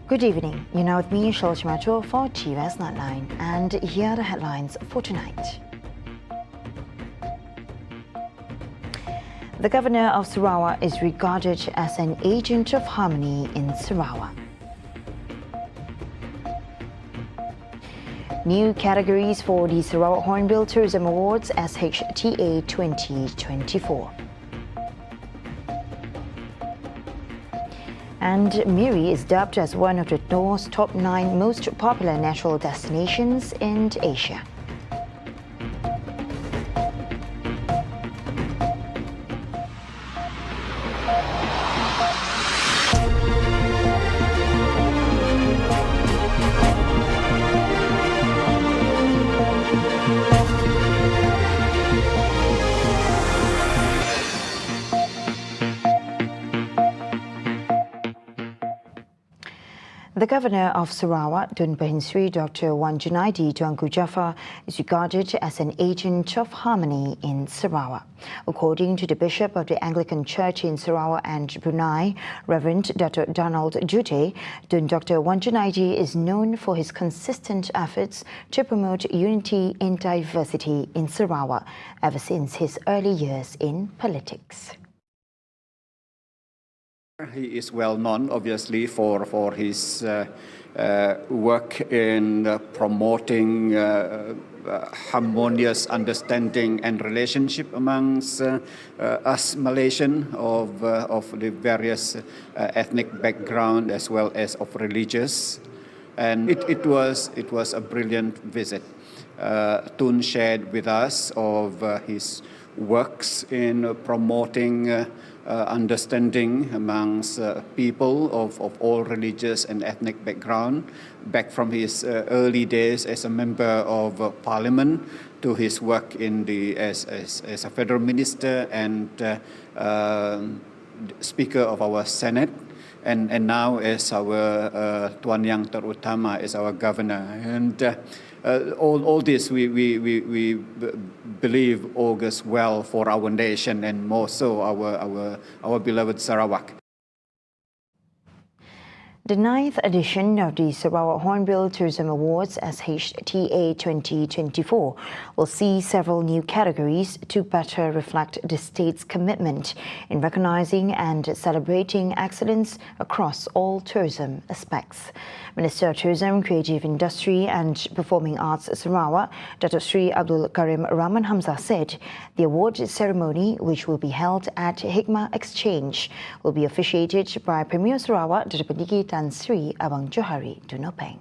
Good evening. You're now with me, Shilch Macho, for TVS Nightline, and here are the headlines for tonight. The governor of Sarawak is regarded as an agent of harmony in Sarawak. New categories for the Sarawak Hornbill Tourism Awards SHTA 2024. And Miri is dubbed as one of the North's top 9 most popular natural destinations in Asia. The governor of Sarawak, Tun Sri Dr. Wan Junaidi Tuanku Jaafar, is regarded as an agent of harmony in Sarawak. According to the Bishop of the Anglican Church in Sarawak and Brunei, Reverend Dr. Donald Jute, Dr. Wan Junaidi is known for his consistent efforts to promote unity in diversity in Sarawak ever since his early years in politics. He is well known, obviously, for his work in promoting harmonious understanding and relationship amongst us Malaysian of the various ethnic background as well as of religious, and it was a brilliant visit. Tun shared with us of his works in promoting understanding amongst people of all religious and ethnic background, back from his early days as a member of parliament to his work in as a federal minister and speaker of our Senate, and now as our Tuan Yang Terutama, as our governor. And all this we believe augurs well for our nation, and more so our beloved Sarawak. The 9th edition of the Sarawak Hornbill Tourism Awards SHTA 2024 will see several new categories to better reflect the state's commitment in recognizing and celebrating excellence across all tourism aspects. Minister of Tourism, Creative Industry and Performing Arts Sarawak, Dr. Sri Abdul Karim Rahman Hamzah, said the award ceremony, which will be held at Hikmah Exchange, will be officiated by Premier Sarawak, Dr. Pendiki Tan Sri Abang Johari Dunopeng.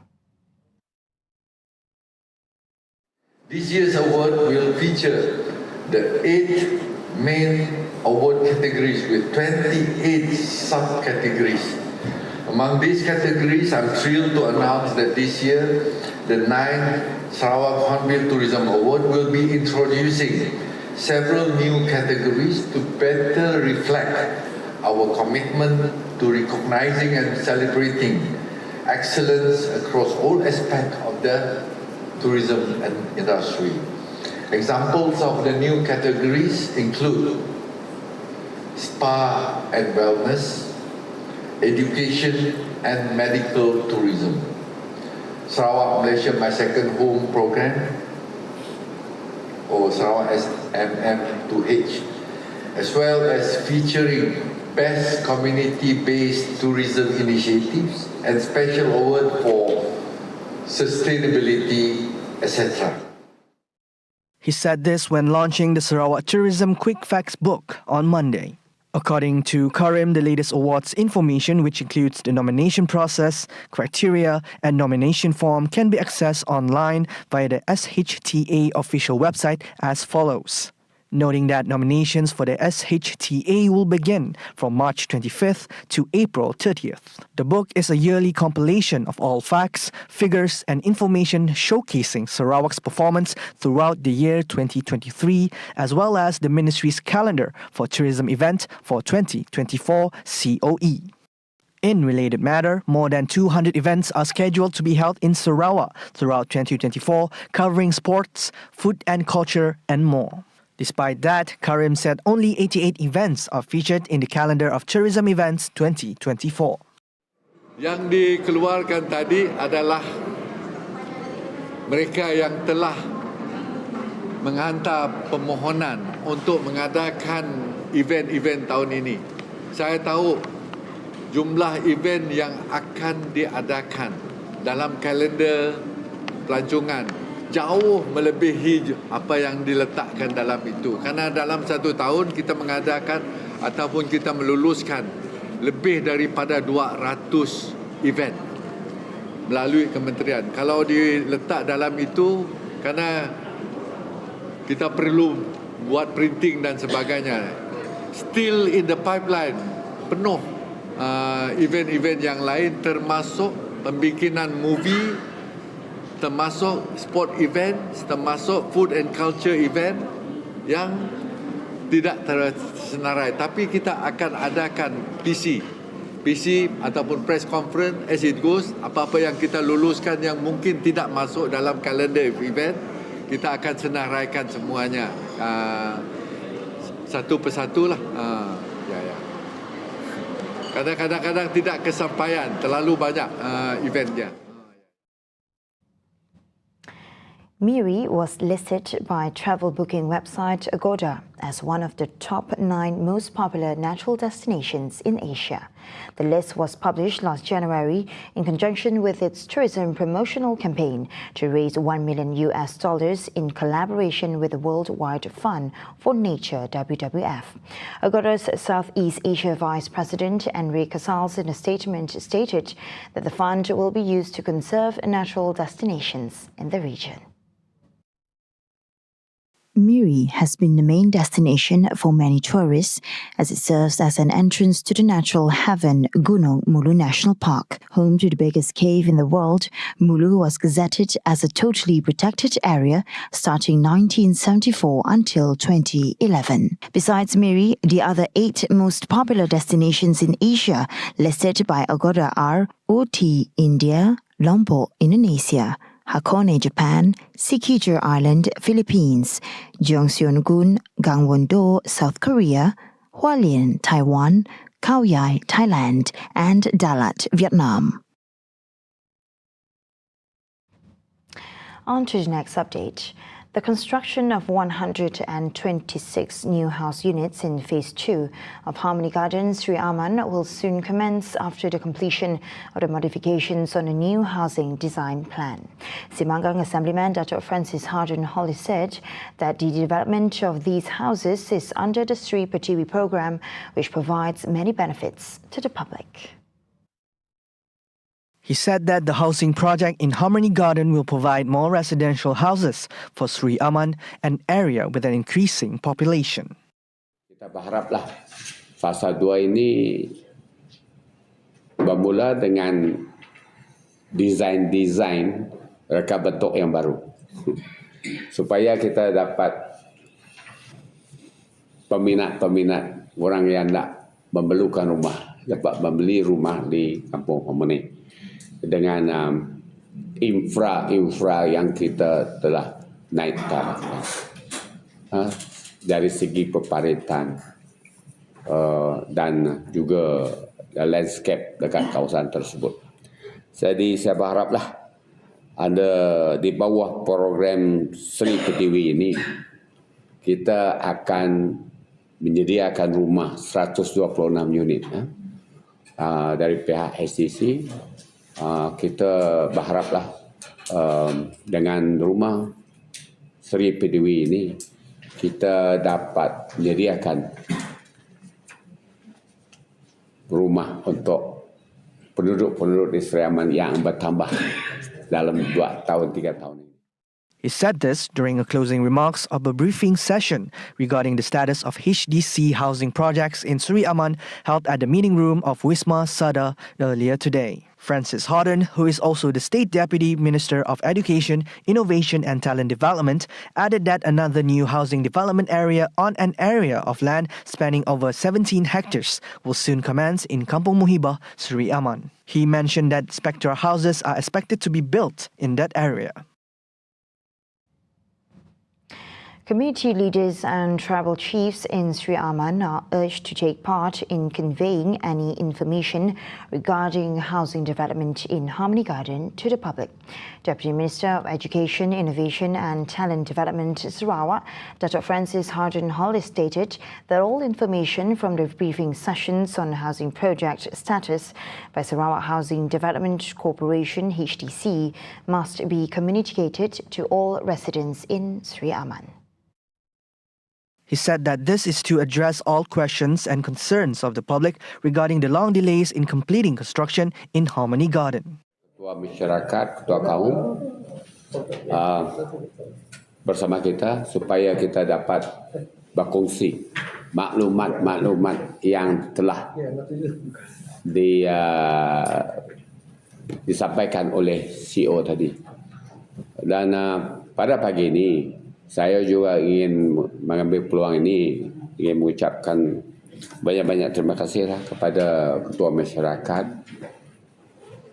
This year's award will feature the 8 main award categories with 28 subcategories. Among these categories, I'm thrilled to announce that this year, the 9th Sarawak Hornbill Tourism Award will be introducing several new categories to better reflect our commitment to recognizing and celebrating excellence across all aspects of the tourism industry. Examples of the new categories include spa and wellness, education and medical tourism, Sarawak Malaysia My Second Home program, or Sarawak SMM2H, as well as featuring best community-based tourism initiatives and special award for sustainability, etc. He said this when launching the Sarawak Tourism Quick Facts book on Monday. According to Karim, the latest awards information, which includes the nomination process, criteria, and nomination form, can be accessed online via the SHTA official website as follows. Noting that nominations for the SHTA will begin from March 25th to April 30th. The book is a yearly compilation of all facts, figures, and information showcasing Sarawak's performance throughout the year 2023, as well as the Ministry's calendar for tourism event for 2024 COE. In related matter, more than 200 events are scheduled to be held in Sarawak throughout 2024, covering sports, food and culture, and more. Despite that, Karim said only 88 events are featured in the calendar of tourism events 2024. Yang dikeluarkan tadi adalah mereka yang telah menghantar permohonan untuk mengadakan event-event tahun ini. Saya tahu jumlah event yang akan diadakan dalam kalender pelancongan jauh melebihi apa yang diletakkan dalam itu. Karena dalam satu tahun kita mengadakan ataupun kita meluluskan lebih daripada 200 event melalui kementerian. Kalau diletak dalam itu, karena kita perlu buat printing dan sebagainya. Still in the pipeline, penuh event-event yang lain termasuk pembikinan movie, termasuk sport event, termasuk food and culture event yang tidak tersenarai. Tapi kita akan adakan PC ataupun press conference as it goes. Apa-apa yang kita luluskan yang mungkin tidak masuk dalam kalender event, kita akan senaraikan semuanya satu persatu lah. Kadang-kadang tidak kesampaian, terlalu banyak eventnya. Miri was listed by travel booking website Agoda as one of the top 9 most popular natural destinations in Asia. The list was published last January in conjunction with its tourism promotional campaign to raise $1 million in collaboration with the Worldwide Fund for Nature (WWF). Agoda's Southeast Asia Vice President Enrique Casals in a statement stated that the fund will be used to conserve natural destinations in the region. Miri has been the main destination for many tourists as it serves as an entrance to the natural heaven Gunung Mulu National Park. Home to the biggest cave in the world, Mulu was gazetted as a totally protected area starting 1974 until 2011. Besides Miri, the other 8 most popular destinations in Asia listed by Agoda are Ooty, India, Lombok, Indonesia, Hakone, Japan, Sikijor Island, Philippines, Jeongseon-gun, Gangwon-do, South Korea, Hualien, Taiwan, Khao Yai, Thailand, and Dalat, Vietnam. On to the next update. The construction of 126 new house units in Phase 2 of Harmony Gardens, Sri Aman, will soon commence after the completion of the modifications on a new housing design plan. Simanggang Assemblyman Dr. Francis Harden Hollis said that the development of these houses is under the Sri Pertiwi program, which provides many benefits to the public. He said that the housing project in Harmony Garden will provide more residential houses for Sri Aman, an area with an increasing population. Kita berharaplah fasa 2 ini bermula dengan desain reka bentuk yang baru. Supaya kita dapat peminat-peminat orang yang nak memerlukan rumah, dapat membeli rumah di Kampung Harmony. Dengan infra yang kita telah naikkan dari segi peparitan dan juga landscape dekat kawasan tersebut. Jadi saya berharaplah ada di bawah program Sri Pertiwi ini kita akan menyediakan rumah 126 unit dari pihak STC. Kita berharaplah dengan rumah Sri Pertiwi ini kita dapat menyediakan rumah untuk penduduk-penduduk di Sri Aman yang bertambah dalam 2 tahun 3 tahun ini. He said this during a closing remarks of a briefing session regarding the status of HDC housing projects in Sri Aman held at the meeting room of Wisma Sada earlier today. Francis Harden, who is also the State Deputy Minister of Education, Innovation and Talent Development, added that another new housing development area on an area of land spanning over 17 hectares will soon commence in Kampung Muhibah, Sri Aman. He mentioned that spectra houses are expected to be built in that area. Community leaders and tribal chiefs in Sri Aman are urged to take part in conveying any information regarding housing development in Harmony Garden to the public. Deputy Minister of Education, Innovation and Talent Development, Sarawak, Dr. Francis Harden Hall, stated that all information from the briefing sessions on housing project status by Sarawak Housing Development Corporation (HDC) must be communicated to all residents in Sri Aman. He said that this is to address all questions and concerns of the public regarding the long delays in completing construction in Harmony Garden. Ketua masyarakat, ketua kaum bersama kita supaya kita dapat berkongsi maklumat-maklumat yang telah disampaikan oleh CEO tadi. Dan pada pagi ini saya juga ingin mengambil peluang ini, ingin mengucapkan banyak-banyak terima kasih kepada ketua masyarakat,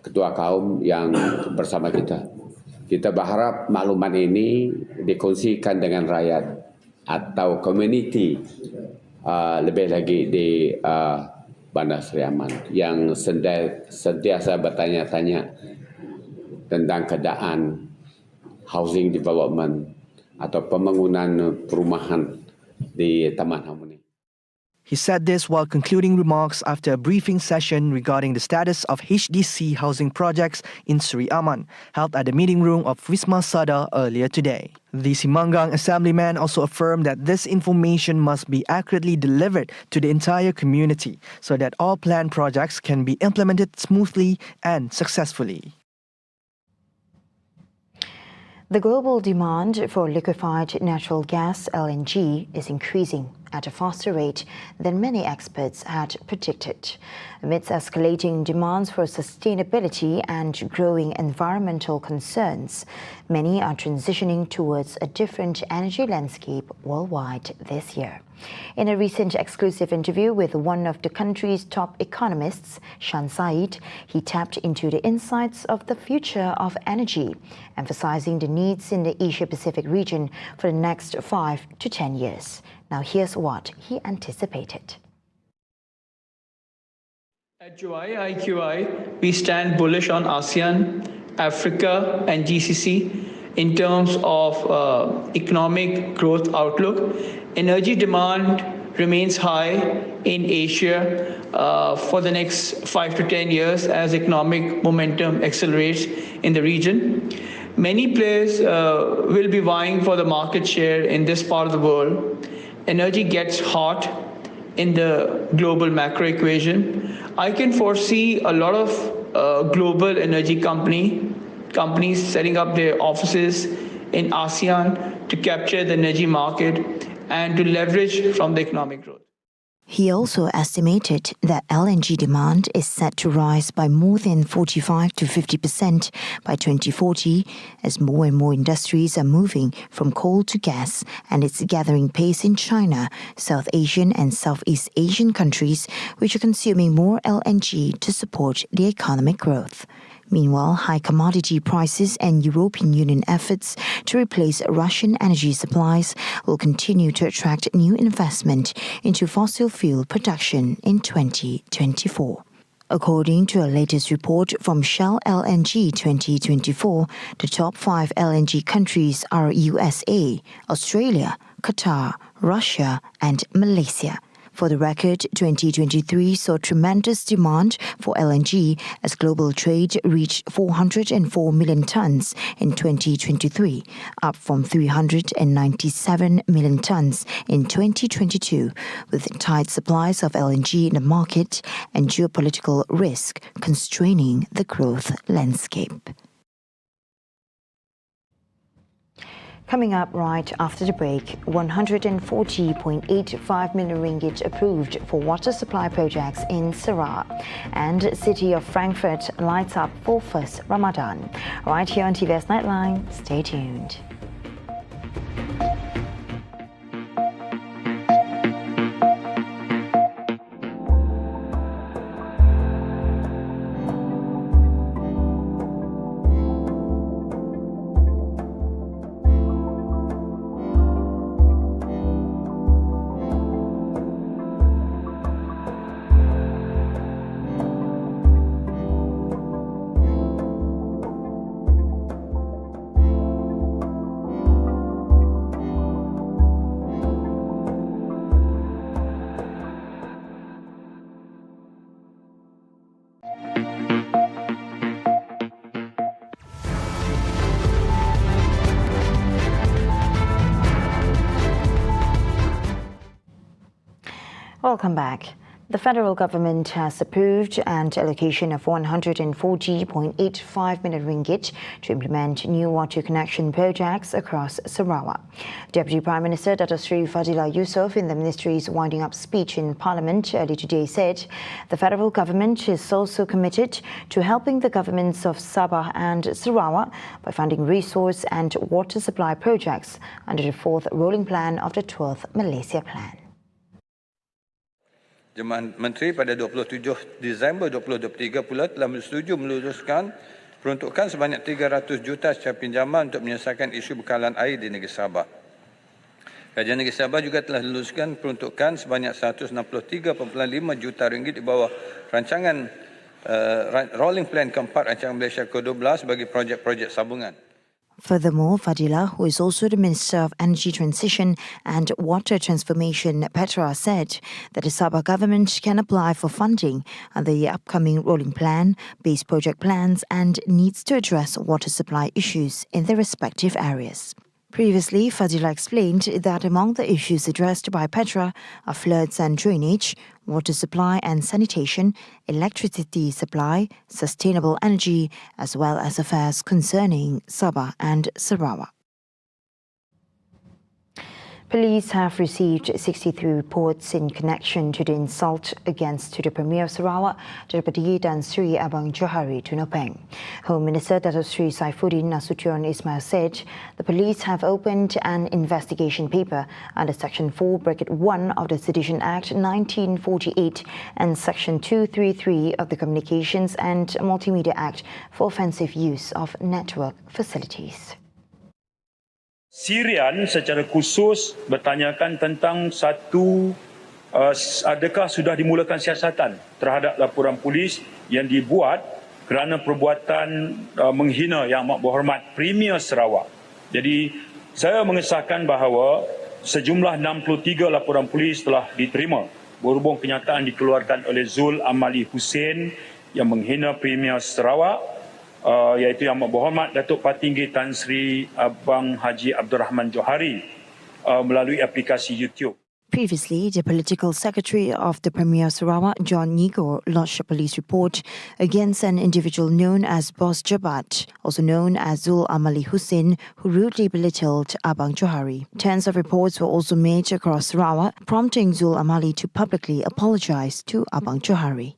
ketua kaum yang bersama kita. Kita berharap maklumat ini dikongsikan dengan rakyat atau komuniti lebih lagi di Bandar Sri Aman yang sentiasa bertanya-tanya tentang keadaan housing development atau pembangunan perumahan di Taman Harmony. He said this while concluding remarks after a briefing session regarding the status of HDC housing projects in Sri Aman, held at the meeting room of Wisma Sada earlier today. The Simanggang assemblyman also affirmed that this information must be accurately delivered to the entire community so that all planned projects can be implemented smoothly and successfully. The global demand for liquefied natural gas (LNG) is increasing at a faster rate than many experts had predicted. Amidst escalating demands for sustainability and growing environmental concerns, many are transitioning towards a different energy landscape worldwide this year. In a recent exclusive interview with one of the country's top economists, Shan Said, he tapped into the insights of the future of energy, emphasizing the needs in the Asia-Pacific region for the next 5 to 10 years. Now here's what he anticipated. At Juai IQI, we stand bullish on ASEAN, Africa and GCC in terms of economic growth outlook. Energy demand remains high in Asia for the next 5 to 10 years as economic momentum accelerates in the region. Many players will be vying for the market share in this part of the world. Energy gets hot in the global macro equation. I can foresee a lot of global energy companies setting up their offices in ASEAN to capture the energy market and to leverage from the economic growth. He also estimated that LNG demand is set to rise by more than 45 to 50% by 2040 as more and more industries are moving from coal to gas, and it's gathering pace in China, South Asian and Southeast Asian countries which are consuming more LNG to support the economic growth. Meanwhile, high commodity prices and European Union efforts to replace Russian energy supplies will continue to attract new investment into fossil fuel production in 2024. According to a latest report from Shell LNG 2024, the top 5 LNG countries are USA, Australia, Qatar, Russia and Malaysia. For the record, 2023 saw tremendous demand for LNG as global trade reached 404 million tons in 2023, up from 397 million tons in 2022, with tight supplies of LNG in the market and geopolitical risk constraining the growth landscape. Coming up right after the break, 140.85 million ringgit approved for water supply projects in Sarawak, and city of Frankfurt lights up for first Ramadan. Right here on TVS Nightline, stay tuned. Welcome back. The federal government has approved an allocation of 140.85 million ringgit to implement new water connection projects across Sarawak. Deputy Prime Minister Dato Sri Fadila Yusof, in the ministry's winding up speech in Parliament early today, said the federal government is also committed to helping the governments of Sabah and Sarawak by funding resource and water supply projects under the 4th rolling plan of the 12th Malaysia Plan. Jemaah Menteri pada 27 Disember 2023 pula telah bersetuju meluruskan peruntukan sebanyak 300 juta secara pinjaman untuk menyelesaikan isu bekalan air di negeri Sabah. Kerajaan negeri Sabah juga telah meluruskan peruntukan sebanyak 163.5 juta ringgit di bawah rancangan Rolling Plan keempat rancangan Malaysia ke-12 bagi projek-projek sambungan. Furthermore, Fadila, who is also the Minister of Energy Transition and Water Transformation, Petra, said that the Sabah government can apply for funding under the upcoming rolling plan, base project plans, and needs to address water supply issues in their respective areas. Previously, Fadila explained that among the issues addressed by Petra are floods and drainage, water supply and sanitation, electricity supply, sustainable energy, as well as affairs concerning Sabah and Sarawak. Police have received 63 reports in connection to the insult to the Premier of Sarawak, Deputy Tan Sri Abang Johari Tunopeng. Home Minister Dato Sri Saifuddin Nasution Ismail said the police have opened an investigation paper under Section 4(1) of the Sedition Act 1948 and Section 233 of the Communications and Multimedia Act for offensive use of network facilities. Sirian secara khusus bertanyakan tentang adakah sudah dimulakan siasatan terhadap laporan polis yang dibuat kerana perbuatan menghina Yang Amat Berhormat Premier Sarawak. Jadi saya mengesahkan bahawa sejumlah 63 laporan polis telah diterima berhubung kenyataan dikeluarkan oleh Zul Amali Hussein yang menghina Premier Sarawak, iaitu Yang Amat Berhormat Datuk Patinggi Tan Sri Abang Haji Abdul Rahman Johari melalui aplikasi YouTube. Previously, the political secretary of the Premier of Sarawak, John Nigo, lodged a police report against an individual known as Boss Jabat, also known as Zul Amali Hussein, who rudely belittled Abang Johari. Tens of reports were also made across Sarawak, prompting Zul Amali to publicly apologize to Abang Johari.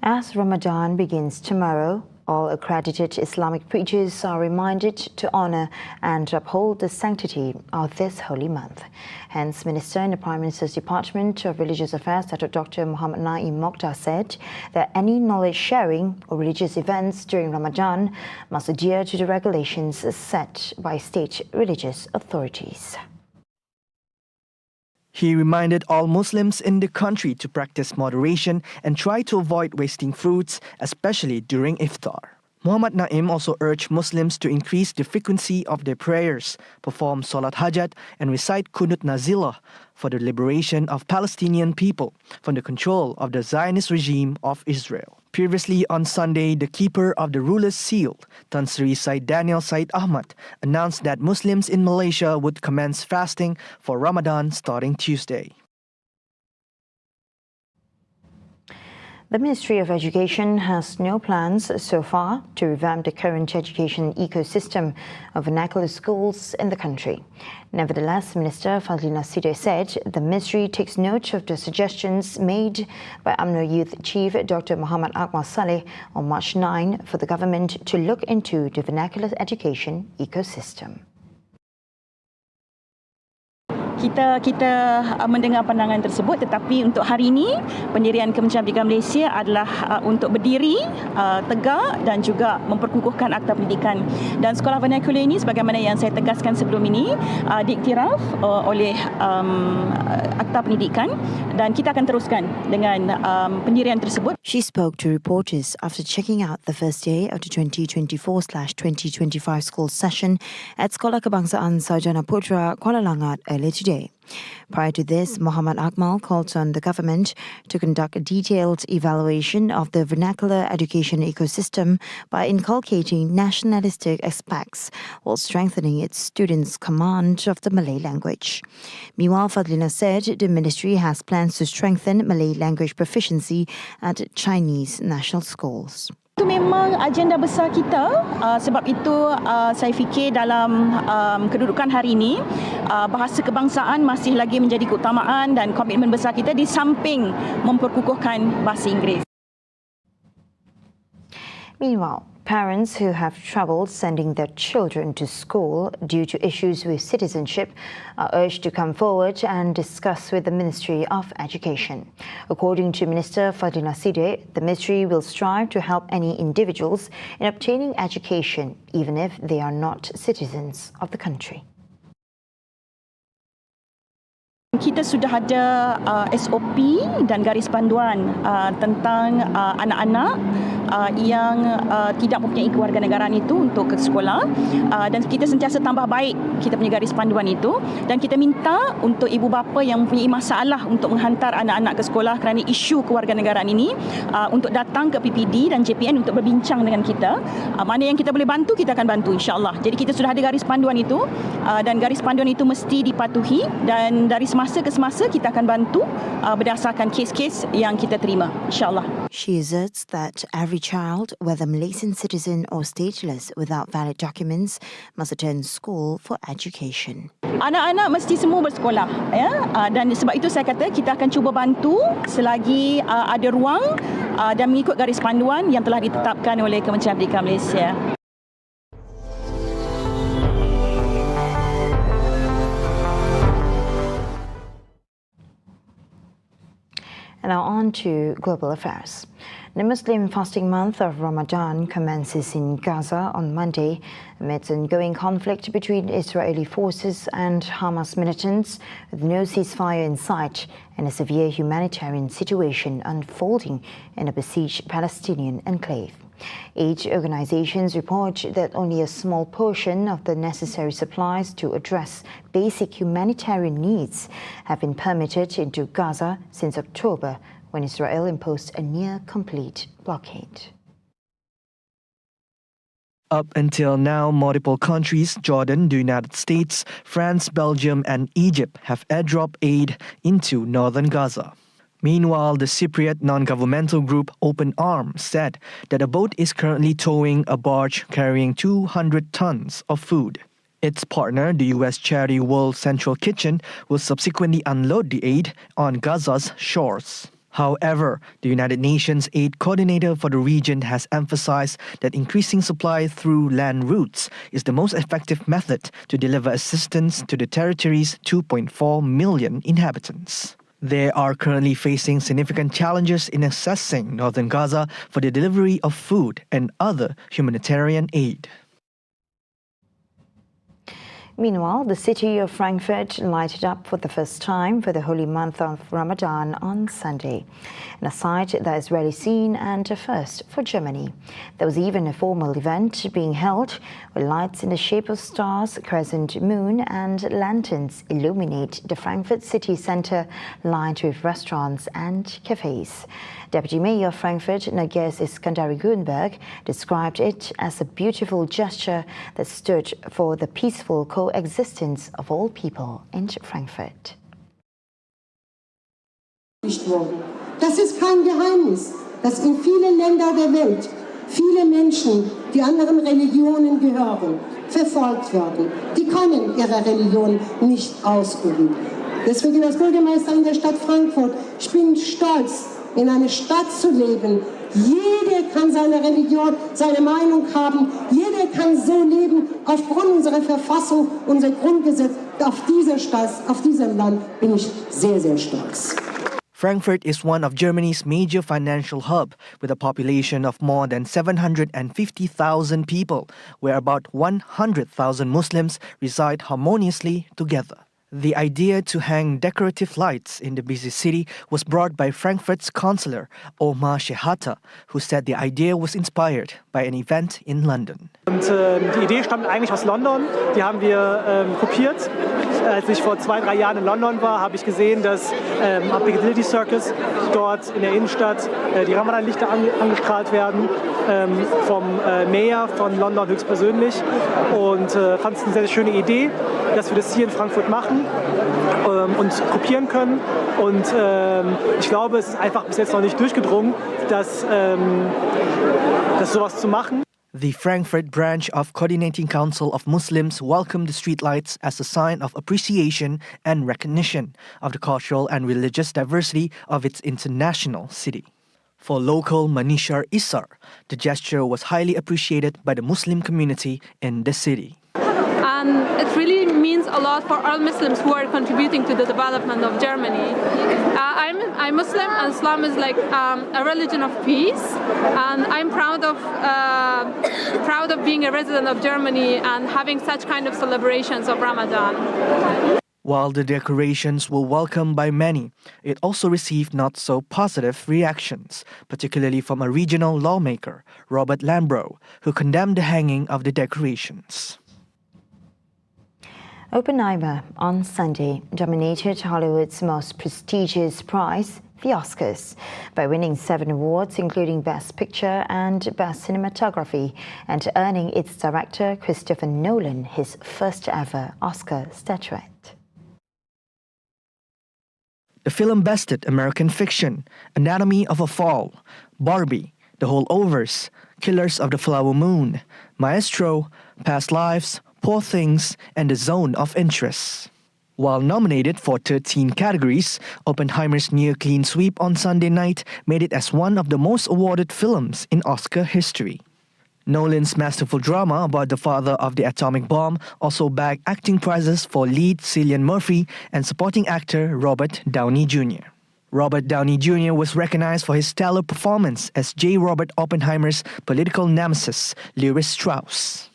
As Ramadan begins tomorrow, all accredited Islamic preachers are reminded to honour and uphold the sanctity of this holy month. Hence, Minister in the Prime Minister's Department of Religious Affairs, Dr. Muhammad Naim Mokhtar, said that any knowledge sharing or religious events during Ramadan must adhere to the regulations set by state religious authorities. He reminded all Muslims in the country to practice moderation and try to avoid wasting fruits, especially during iftar. Muhammad Naim also urged Muslims to increase the frequency of their prayers, perform Salat Hajat, and recite Qunut Nazilah for the liberation of Palestinian people from the control of the Zionist regime of Israel. Previously on Sunday, the keeper of the ruler's seal, Tan Sri Syed Daniel Syed Ahmad, announced that Muslims in Malaysia would commence fasting for Ramadan starting Tuesday. The Ministry of Education has no plans so far to revamp the current education ecosystem of vernacular schools in the country. Nevertheless, Minister Fazlin Nasidah said the ministry takes note of the suggestions made by UMNO Youth Chief Dr. Muhammad Akmal Saleh on March 9 for the government to look into the vernacular education ecosystem. Kita mendengar pandangan tersebut, tetapi untuk hari ini pendirian Kementerian Pendidikan Malaysia adalah untuk berdiri tegak dan juga memperkukuhkan Akta Pendidikan. Dan sekolah vernacular ini, sebagaimana yang saya tegaskan sebelum ini, diiktiraf oleh Akta Pendidikan dan kita akan teruskan dengan pendirian tersebut. She spoke to reporters after checking out the first day of the 2024/2025 school session at Sekolah Kebangsaan Sarjana Putra, Kuala Langat earlier today. today. Prior to this, Muhammad Akmal called on the government to conduct a detailed evaluation of the vernacular education ecosystem by inculcating nationalistic aspects while strengthening its students' command of the Malay language. Meanwhile, Fadlina said the ministry has plans to strengthen Malay language proficiency at Chinese national schools. Itu memang agenda besar kita, sebab itu saya fikir dalam kedudukan hari ini bahasa kebangsaan masih lagi menjadi keutamaan dan komitmen besar kita di samping memperkukuhkan bahasa Inggeris. Meanwhile, parents who have trouble sending their children to school due to issues with citizenship are urged to come forward and discuss with the Ministry of Education. According to Minister Fadlina Sidek, the ministry will strive to help any individuals in obtaining education, even if they are not citizens of the country. Kita sudah ada SOP dan garis panduan tentang anak-anak yang tidak mempunyai kewarganegaraan itu untuk ke sekolah, dan kita sentiasa tambah baik kita punya garis panduan itu, dan kita minta untuk ibu bapa yang mempunyai masalah untuk menghantar anak-anak ke sekolah kerana isu kewarganegaraan ini untuk datang ke PPD dan JPN untuk berbincang dengan kita. Mana yang kita boleh bantu, kita akan bantu, insya-Allah. Jadi kita sudah ada garis panduan itu, dan garis panduan itu mesti dipatuhi, dan dari semasa ke semasa kita akan bantu berdasarkan kes-kes yang kita terima, insya-Allah. She asserts that every child, whether Malaysian citizen or stateless without valid documents, must attend school for education. Anak-anak mesti semua bersekolah, ya, dan sebab itu saya kata kita akan cuba bantu selagi ada ruang dan mengikut garis panduan yang telah ditetapkan oleh Kementerian Pendidikan Malaysia. And now on to global affairs. The Muslim fasting month of Ramadan commences in Gaza on Monday amidst ongoing conflict between Israeli forces and Hamas militants, with no ceasefire in sight and a severe humanitarian situation unfolding in a besieged Palestinian enclave. Aid organizations report that only a small portion of the necessary supplies to address basic humanitarian needs have been permitted into Gaza since October, when Israel imposed a near-complete blockade. Up until now, multiple countries, Jordan, the United States, France, Belgium and Egypt, have airdropped aid into northern Gaza. Meanwhile, the Cypriot non-governmental group Open Arms said that a boat is currently towing a barge carrying 200 tons of food. Its partner, the US charity World Central Kitchen, will subsequently unload the aid on Gaza's shores. However, the United Nations aid coordinator for the region has emphasized that increasing supply through land routes is the most effective method to deliver assistance to the territory's 2.4 million inhabitants. They are currently facing significant challenges in accessing northern Gaza for the delivery of food and other humanitarian aid. Meanwhile, the city of Frankfurt lighted up for the first time for the holy month of Ramadan on Sunday, and a sight that is rarely seen and a first for Germany. There was even a formal event being held where lights in the shape of stars, crescent moon and lanterns illuminate the Frankfurt city centre, lined with restaurants and cafes. Deputy Mayor of Frankfurt, Nages Iskandari Gunberg, described it as a beautiful gesture that stood for the peaceful coexistence of all people in Frankfurt. Das ist kein Geheimnis, dass in vielen Ländern der Welt viele Menschen, die anderen Religionen gehören, verfolgt werden. Die können ihre Religion nicht ausüben. Deswegen als Bürgermeister in der Stadt Frankfurt, ich bin stolz, in einer Stadt zu leben. Jeder kann seine Religion, seine Meinung haben. Jeder kann so leben aufgrund unserer Verfassung, unser Grundgesetz. Auf dieser Stadt, auf diesem Land bin ich sehr, sehr stolz. Frankfurt is one of Germany's major financial hub, with a population of more than 750,000 people, where about 100,000 Muslims reside harmoniously together. The idea to hang decorative lights in the busy city was brought by Frankfurt's councillor, Omar Shehata, who said the idea was inspired by an event in London. Und die Idee stammt eigentlich aus London, die haben wir kopiert als ich vor 2-3 Jahren in London war, habe ich gesehen, dass am Piccadilly Circus dort in der Innenstadt die Ramadan-Lichter angestrahlt werden vom Mayor von London höchstpersönlich und fand es eine sehr, sehr schöne Idee, dass wir das hier in Frankfurt machen und kopieren können. Und ich glaube, es ist einfach bis jetzt noch nicht durchgedrungen, dass sowas zu machen. The Frankfurt branch of Coordinating Council of Muslims welcomed the streetlights as a sign of appreciation and recognition of the cultural and religious diversity of its international city. For local Manishar Isar, the gesture was highly appreciated by the Muslim community in the city. And it really means a lot for all Muslims who are contributing to the development of Germany. I'm Muslim, and Islam is like a religion of peace, and I'm proud of being a resident of Germany and having such kind of celebrations of Ramadan. While the decorations were welcomed by many, it also received not so positive reactions, particularly from a regional lawmaker, Robert Lambro, who condemned the hanging of the decorations. Oppenheimer on Sunday dominated Hollywood's most prestigious prize, the Oscars, by winning 7 awards, including Best Picture and Best Cinematography, and earning its director, Christopher Nolan, his first ever Oscar statuette. The film bested American Fiction, Anatomy of a Fall, Barbie, The Holdovers, Killers of the Flower Moon, Maestro, Past Lives, Poor Things, and The Zone of Interest. While nominated for 13 categories, Oppenheimer's near-clean sweep on Sunday night made it as one of the most awarded films in Oscar history. Nolan's masterful drama about the father of the atomic bomb also bagged acting prizes for lead Cillian Murphy and supporting actor Robert Downey Jr. Robert Downey Jr. was recognized for his stellar performance as J. Robert Oppenheimer's political nemesis, Lewis Strauss.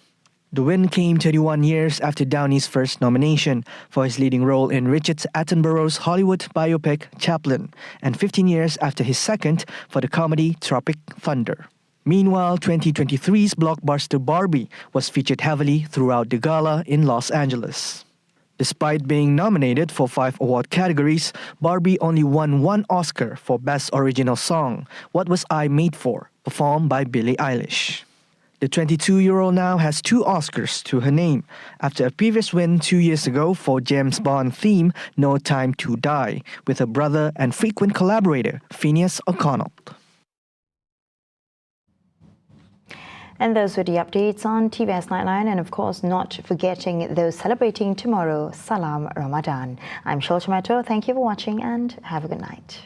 The win came 31 years after Downey's first nomination for his leading role in Richard Attenborough's Hollywood biopic Chaplin, and 15 years after his second for the comedy Tropic Thunder. Meanwhile, 2023's blockbuster Barbie was featured heavily throughout the gala in Los Angeles. Despite being nominated for 5 award categories, Barbie only won 1 Oscar for Best Original Song, What Was I Made For?, performed by Billie Eilish. The 22-year-old now has 2 Oscars to her name, after a previous win 2 years ago for James Bond theme No Time to Die, with her brother and frequent collaborator, Phineas O'Connell. And those were the updates on TVS Nightline, and of course not forgetting those celebrating tomorrow, Salam Ramadan. I'm Shulchamato. Thank you for watching and have a good night.